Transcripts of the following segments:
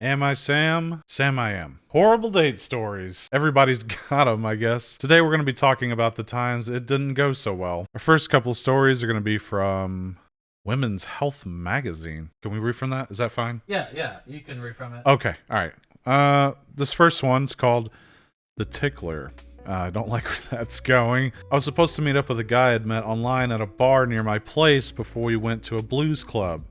Am I Sam? Sam I am. Horrible date stories. Everybody's got them, I guess. Today we're going to be talking about the times it didn't go so well. Our first couple of stories are going to be from Women's Health Magazine. Can we read from that? Is that fine? Yeah, you can read from it. Okay, all right. This first one's called The Tickler. I don't like where that's going. I was supposed to meet up with a guy I'd met online at a bar near my place before we went to a blues club.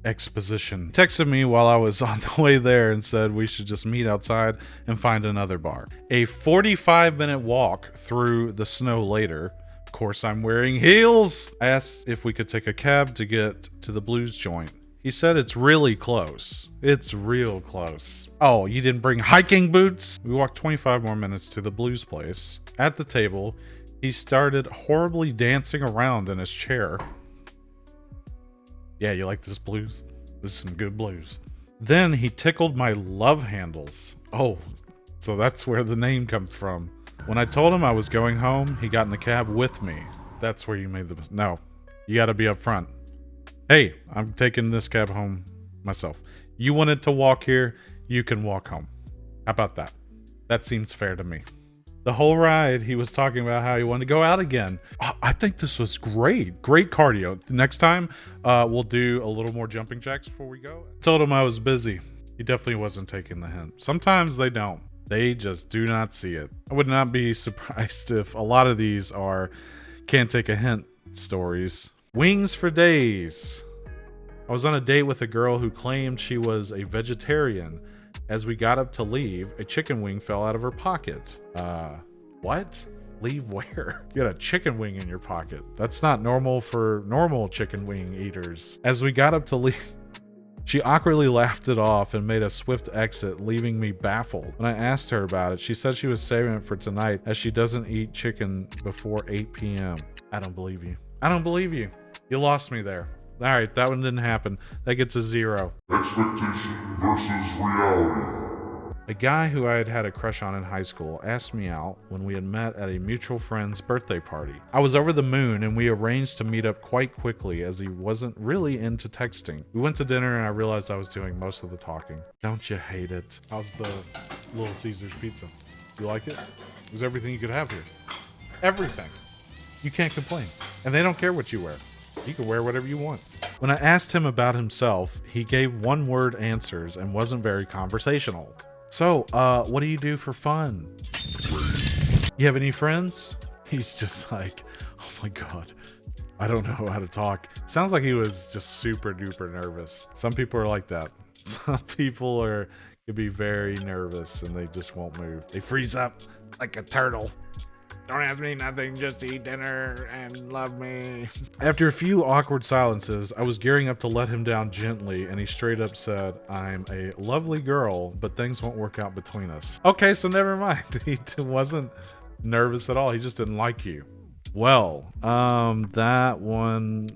Exposition. Texted me while I was on the way there and said we should just meet outside and find another bar. A 45-minute walk through the snow later. Of course, I'm wearing heels. I asked if we could take a cab to get to the blues joint. He said it's really close. It's real close. Oh, you didn't bring hiking boots? We walked 25 more minutes to the blues place. At the table, he started horribly dancing around in his chair. Yeah, you like this blues? This is some good blues. Then he tickled my love handles. Oh, so that's where the name comes from. When I told him I was going home, he got in the cab with me. That's where you made the... No, you gotta be up front. Hey, I'm taking this cab home myself. You wanted to walk here, you can walk home. How about that? That seems fair to me. The whole ride, he was talking about how he wanted to go out again. I think this was great. Great cardio. Next time, we'll do a little more jumping jacks before we go. Told him I was busy. He definitely wasn't taking the hint. Sometimes they don't. They just do not see it. I would not be surprised if a lot of these are can't take a hint stories. Wings for days. I was on a date with a girl who claimed she was a vegetarian. As we got up to leave, a chicken wing fell out of her pocket. What? Leave where? You got a chicken wing in your pocket. That's not normal for normal chicken wing eaters. As we got up to leave, she awkwardly laughed it off and made a swift exit, leaving me baffled. When I asked her about it, she said she was saving it for tonight as she doesn't eat chicken before 8 p.m. I don't believe you. I don't believe you. You lost me there. All right, that one didn't happen. That gets a 0. Expectation versus reality. A guy who I had had a crush on in high school asked me out when we had met at a mutual friend's birthday party. I was over the moon and we arranged to meet up quite quickly as he wasn't really into texting. We went to dinner and I realized I was doing most of the talking. Don't you hate it? How's the Little Caesars pizza? You like it? It was everything you could have here. Everything. You can't complain. And they don't care what you wear. You can wear whatever you want. When I asked him about himself, he gave one-word answers and wasn't very conversational. So, what do you do for fun? You have any friends? He's just like, oh my God, I don't know how to talk. Sounds like he was just super duper nervous. Some people are like that. Some people could be very nervous and they just won't move. They freeze up like a turtle. Don't ask me nothing, just eat dinner and love me. After a few awkward silences, I was gearing up to let him down gently, and he straight up said, I'm a lovely girl, but things won't work out between us. Okay, so never mind. He wasn't nervous at all. He just didn't like you. Well, that one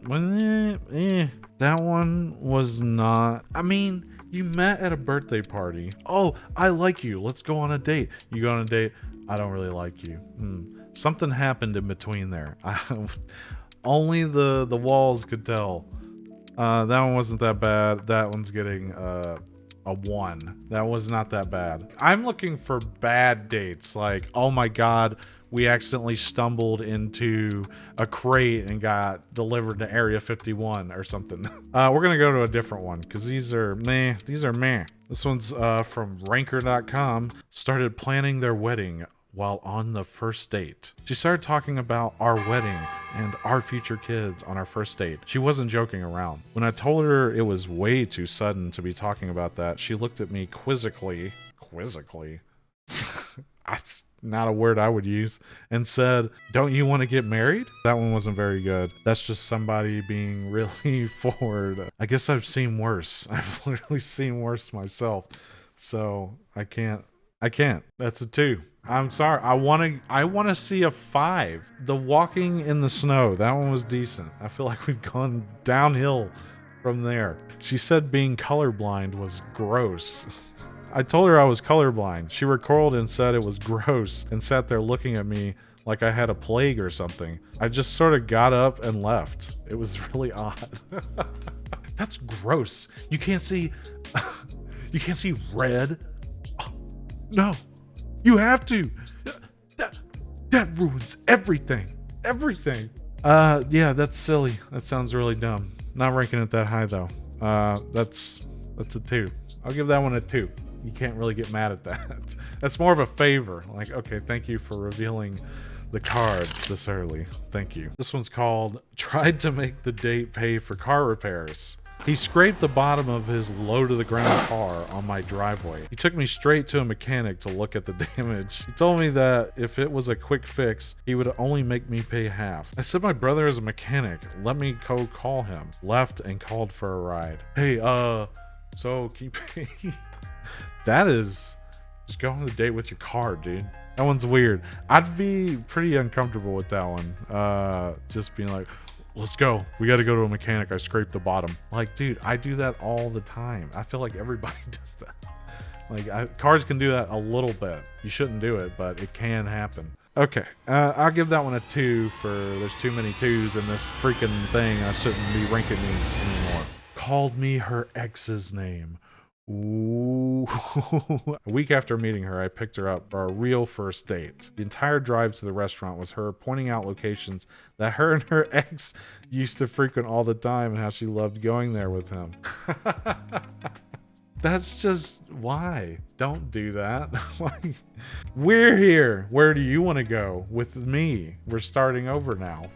was not, I mean, you met at a birthday party. Oh, I like you. Let's go on a date. You go on a date. I don't really like you. Something happened in between there. Only the walls could tell. That one wasn't that bad. That one's getting a 1. That was not that bad. I'm looking for bad dates. Like, oh my God, we accidentally stumbled into a crate and got delivered to Area 51 or something. We're gonna go to a different one because these are meh. These are meh. This one's from Ranker.com. Started planning their wedding while on the first date. She started talking about our wedding and our future kids on our first date. She wasn't joking around. When I told her it was way too sudden to be talking about that, she looked at me quizzically. That's not a word I would use. And said, don't you want to get married? That one wasn't very good. That's just somebody being really forward. I guess I've seen worse. I've literally seen worse myself. So I can't. That's a 2. I'm sorry. I want to see a 5. The walking in the snow. That one was decent. I feel like we've gone downhill from there. She said being colorblind was gross. I told her I was colorblind. She recoiled and said it was gross and sat there looking at me like I had a plague or something. I just sort of got up and left. It was really odd. That's gross. You can't see You can't see red? Oh, no, you have to. That ruins everything. Everything. Yeah, that's silly. That sounds really dumb. Not ranking it that high though. That's a 2. I'll give that one a 2. You can't really get mad at that. That's more of a favor. Like, okay, thank you for revealing the cards this early. Thank you. This one's called Tried to Make the Date Pay for Car Repairs. He scraped the bottom of his low-to-the-ground car on my driveway. He took me straight to a mechanic to look at the damage. He told me that if it was a quick fix, he would only make me pay half. I said my brother is a mechanic. Let me go call him. Left and called for a ride. Hey, so can you pay? That is just go on a date with your car, dude. That one's weird. I'd be pretty uncomfortable with that one. Just being like, let's go. We got to go to a mechanic. I scraped the bottom. Like, dude, I do that all the time. I feel like everybody does that. Like, cars can do that a little bit. You shouldn't do it, but it can happen. Okay, I'll give that one a 2 for there's too many 2s in this freaking thing. I shouldn't be ranking these anymore. Called me her ex's name. Ooh. A week after meeting her, I picked her up for a real first date. The entire drive to the restaurant was her pointing out locations that her and her ex used to frequent all the time and how she loved going there with him. That's just why. Don't do that. Like, we're here. Where do you want to go? With me. We're starting over now.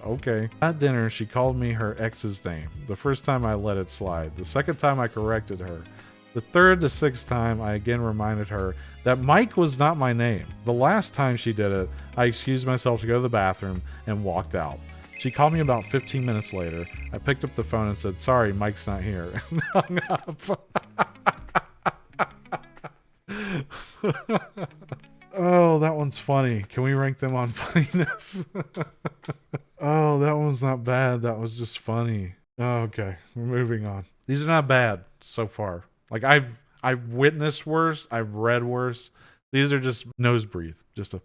Okay. At dinner, she called me her ex's name. The first time I let it slide. The second time I corrected her. The third to sixth time, I again reminded her that Mike was not my name. The last time she did it, I excused myself to go to the bathroom and walked out. She called me about 15 minutes later. I picked up the phone and said, sorry, Mike's not here. And hung up. Oh, that one's funny. Can we rank them on funniness? Oh, that one's not bad. That was just funny. Oh, okay, we're moving on. These are not bad so far. Like, I've witnessed worse. I've read worse. These are just nose breathe. Just a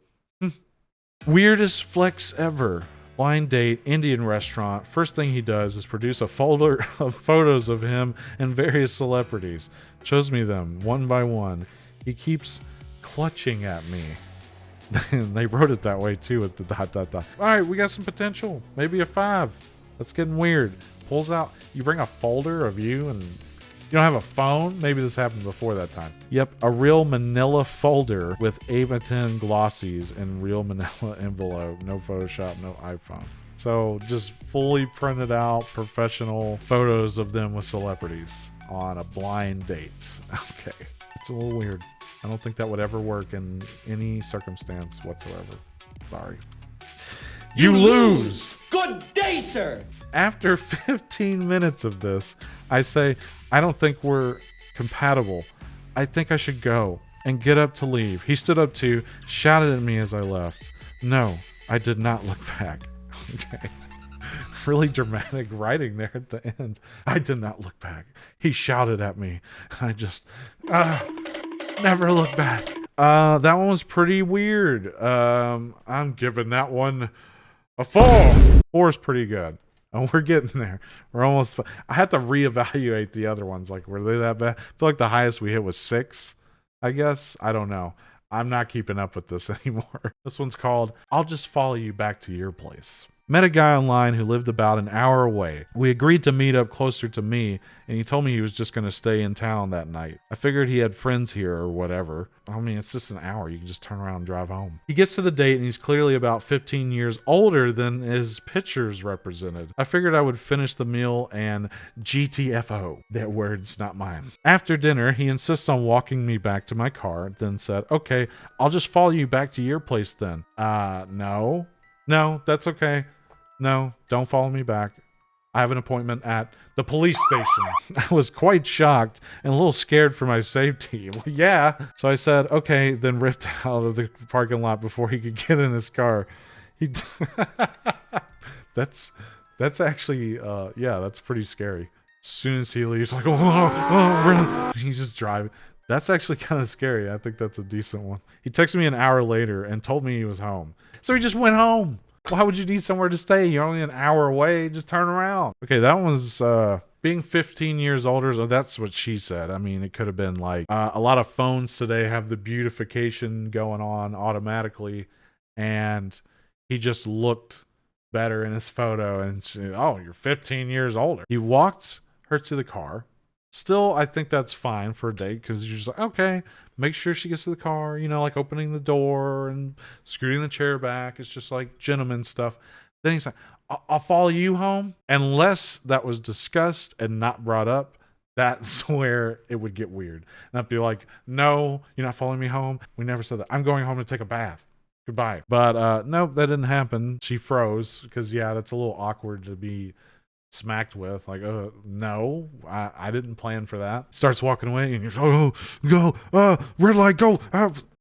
weirdest flex ever. Blind date, Indian restaurant. First thing he does is produce a folder of photos of him and various celebrities. Shows me them one by one. He keeps clutching at me. They wrote it that way too with the ... All right, we got some potential. Maybe a 5. That's getting weird. Pulls out. You bring a folder of you and you don't have a phone? Maybe this happened before that time. Yep, a real manila folder with Abaton glossies and real manila envelope. No Photoshop, no iPhone. So just fully printed out professional photos of them with celebrities on a blind date. Okay, it's a little weird. I don't think that would ever work in any circumstance whatsoever. Sorry. You lose! Good day, sir! After 15 minutes of this, I say, I don't think we're compatible. I think I should go, and get up to leave. He stood up too, shouted at me as I left. No, I did not look back. Okay. Really dramatic writing there at the end. I did not look back. He shouted at me. I just, never look back. That one was pretty weird. I'm giving that one a 4. 4 is pretty good. And we're getting there. We're almost... I have to reevaluate the other ones. Like, were they that bad? I feel like the highest we hit was 6, I guess. I don't know. I'm not keeping up with this anymore. This one's called, I'll Just Follow You Back to Your Place. Met a guy online who lived about an hour away. We agreed to meet up closer to me, and he told me he was just going to stay in town that night. I figured he had friends here or whatever. I mean, it's just an hour. You can just turn around and drive home. He gets to the date, and he's clearly about 15 years older than his pictures represented. I figured I would finish the meal and GTFO. Their words, not mine. After dinner, he insists on walking me back to my car, then said, okay, I'll just follow you back to your place then. No, that's okay. No, don't follow me back. I have an appointment at the police station. I was quite shocked and a little scared for my safety. Well, yeah. So I said, okay, then ripped out of the parking lot before he could get in his car. That's actually, yeah, that's pretty scary. As soon as he leaves, like, oh, he's just driving. That's actually kind of scary. I think that's a decent one. He texted me an hour later and told me he was home. So he just went home. Why would you need somewhere to stay? You're only an hour away. Just turn around. Okay, that one was being 15 years older, so that's what she said. I mean, it could have been like a lot of phones today have the beautification going on automatically, and he just looked better in his photo. And she, oh, you're 15 years older. He walked her to the car. Still, I think that's fine for a date because you're just like, okay, make sure she gets to the car, you know, like opening the door and scooting the chair back. It's just like gentleman stuff. Then he's like, I'll follow you home. Unless that was discussed and not brought up, that's where it would get weird. And I'd be like, no, you're not following me home. We never said that. I'm going home to take a bath. Goodbye. But no, that didn't happen. She froze because, yeah, that's a little awkward to be smacked with. Like, no, I didn't plan for that. Starts walking away and you're like, oh, go, red light, go.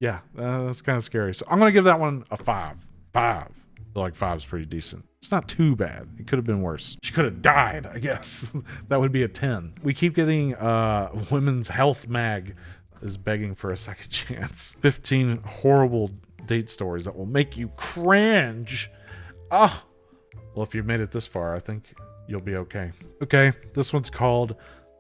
Yeah, that's kind of scary. So I'm going to give that one a 5. 5. I feel like 5's pretty decent. It's not too bad. It could have been worse. She could have died, I guess. That would be a 10. We keep getting Women's Health Mag is begging for a second chance. 15 horrible date stories that will make you cringe. Well, if you've made it this far, I think you'll be okay. Okay, this one's called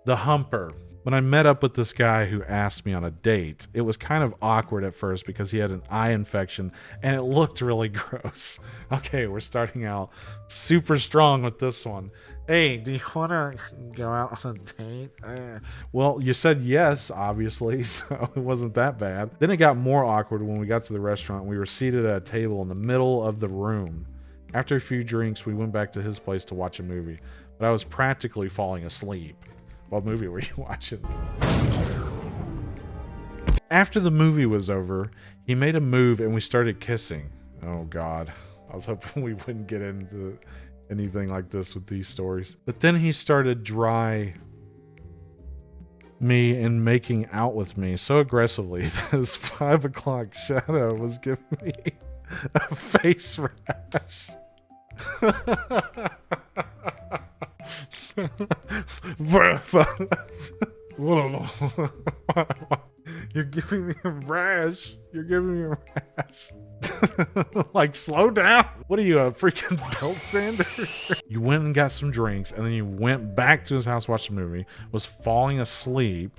The Humper. When I met up with this guy who asked me on a date, it was kind of awkward at first because he had an eye infection and it looked really gross. Okay, we're starting out super strong with this one. Hey, do you want to go out on a date? Well, you said yes, obviously, so it wasn't that bad. Then it got more awkward when we got to the restaurant. We were seated at a table in the middle of the room. After a few drinks, we went back to his place to watch a movie, but I was practically falling asleep. What movie were you watching? After the movie was over, he made a move and we started kissing. Oh God, I was hoping we wouldn't get into anything like this with these stories. But then he started dry me and making out with me so aggressively that his 5 o'clock shadow was giving me a face rash. You're giving me a rash. You're giving me a rash. Like, slow down. What are you, a freaking belt sander? You went and got some drinks, and then you went back to his house, watched a movie, was falling asleep,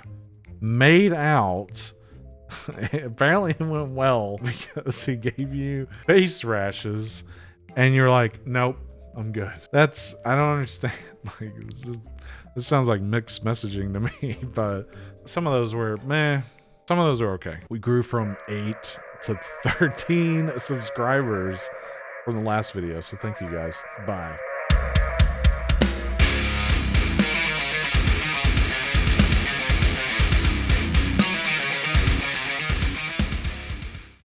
made out. Apparently it went well because he gave you face rashes, and you're like, nope, I'm good. I don't understand. Like, this sounds like mixed messaging to me, but some of those were meh. Some of those are okay. We grew from 8 to 13 subscribers from the last video, so thank you guys. Bye.